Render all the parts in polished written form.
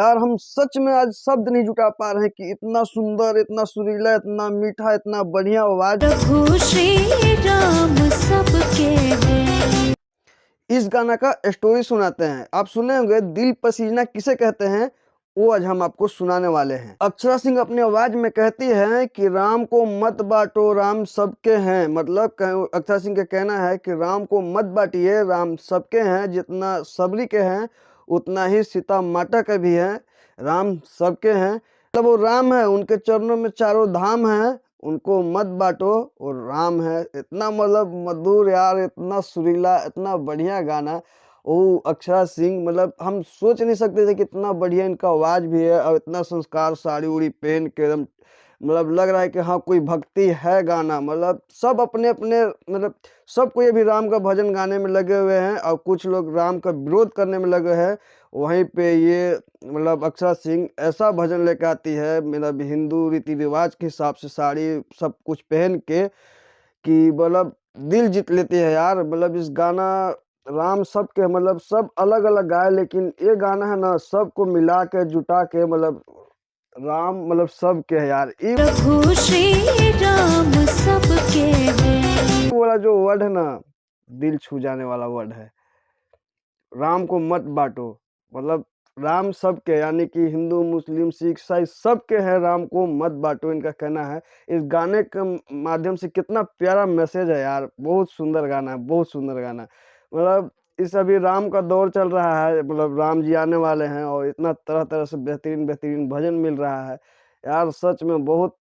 यार हम सच में आज शब्द नहीं जुटा पा रहे हैं कि इतना सुंदर, इतना सुरीला, इतना मीठा, इतना बढ़िया आवाज। प्रभु श्री राम सबके हैं। इस गाना का स्टोरी सुनाते हैं। आप सुने होंगे दिल पसीना किसे कहते हैं, वो आज हम आपको सुनाने वाले हैं। अक्षरा सिंह अपनी आवाज में कहती है कि राम को मत बांटो, राम सबके हैं। मतलब अक्षरा सिंह का कहना है कि राम को मत बांटिए, राम सबके हैं। जितना सबरी के हैं उतना ही सीता माता के भी है। राम सबके हैं, मतलब वो राम है, उनके चरणों में चारों धाम है, उनको मत बांटो, और राम है। इतना मतलब मधुर यार, इतना सुरीला, इतना बढ़िया गाना। वो अक्षरा सिंह, मतलब हम सोच नहीं सकते थे कि इतना बढ़िया इनका आवाज भी है, और इतना संस्कार, साड़ी उड़ी पहन के एकदम मतलब लग रहा है कि हाँ कोई भक्ति है गाना। मतलब सब अपने अपने मतलब सब कोई अभी राम का भजन गाने में लगे हुए हैं, और कुछ लोग राम का विरोध करने में लगे हैं। वहीं पे ये मतलब अक्षरा सिंह ऐसा भजन लेकर आती है, मतलब हिंदू रीति रिवाज के हिसाब से साड़ी सब कुछ पहन के, कि मतलब दिल जीत लेती है यार। मतलब इस गाना राम सबके, मतलब सब अलग अलग गाए, लेकिन ये गाना है ना सबको मिला के जुटा के, मतलब राम मतलब सबके है यार। ये प्रभु श्री राम सबके हैं। वाला जो वर्ड है ना, दिल छू जाने वाला वर्ड है, राम को मत बांटो। मतलब राम सबके, यानी कि हिंदू मुस्लिम सिख ईसाई सबके हैं, राम को मत बांटो, इनका कहना है। इस गाने के माध्यम से कितना प्यारा मैसेज है यार। बहुत सुंदर गाना है, बहुत सुंदर गाना। मतलब इस अभी राम का दौर चल रहा है, मतलब राम जी आने वाले हैं, और इतना तरह तरह से बेहतरीन बेहतरीन भजन मिल रहा है यार। सच में बहुत,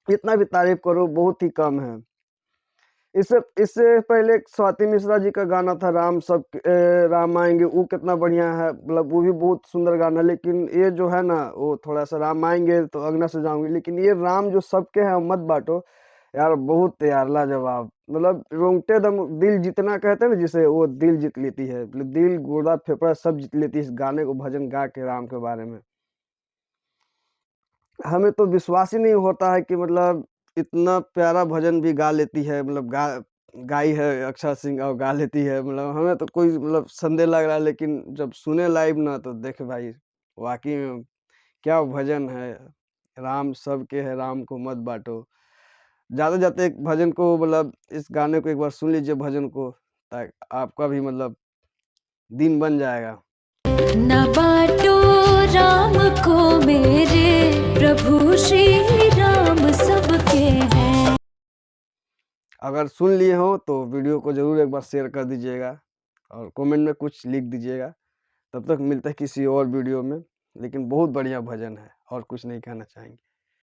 इतना भी तारीफ करो बहुत ही कम है। इससे इससे पहले एक स्वाति मिश्रा जी का गाना था राम सब राम आएंगे, वो कितना बढ़िया है, मतलब वो भी बहुत सुंदर गाना है। लेकिन ये जो है ना, वो थोड़ा सा राम आएंगे तो अंगना से जाऊंगी, लेकिन ये राम जो सबके हैं मत बांटो यार, बहुत यार लाजवाब। मतलब रोंगटे दम दिल जितना कहते हैं ना जिसे, वो दिल जीत लेती है। मतलब दिल गुर्दा फेफड़ा सब जीत लेती है इस गाने को भजन गा के राम के बारे में। हमें तो विश्वास ही नहीं होता है कि मतलब इतना प्यारा भजन भी गा लेती है, मतलब गाई है अक्षरा सिंह और गा लेती है। मतलब हमें तो कोई मतलब संदेह लग रहा है, लेकिन जब सुने लाइव ना तो देखे भाई वाकई में क्या भजन है। राम सबके है, राम को मत बांटो। जाते जाते एक भजन को, मतलब इस गाने को एक बार सुन लीजिए भजन को, ताकि आपका भी मतलब दिन बन जाएगा। न बाटो राम को मेरे, प्रभु श्री राम सबके हैं। अगर सुन लिए हो तो वीडियो को जरूर एक बार शेयर कर दीजिएगा, और कमेंट में कुछ लिख दीजिएगा। तब तक मिलते हैं किसी और वीडियो में। लेकिन बहुत बढ़िया भजन है, और कुछ नहीं कहना चाहेंगे।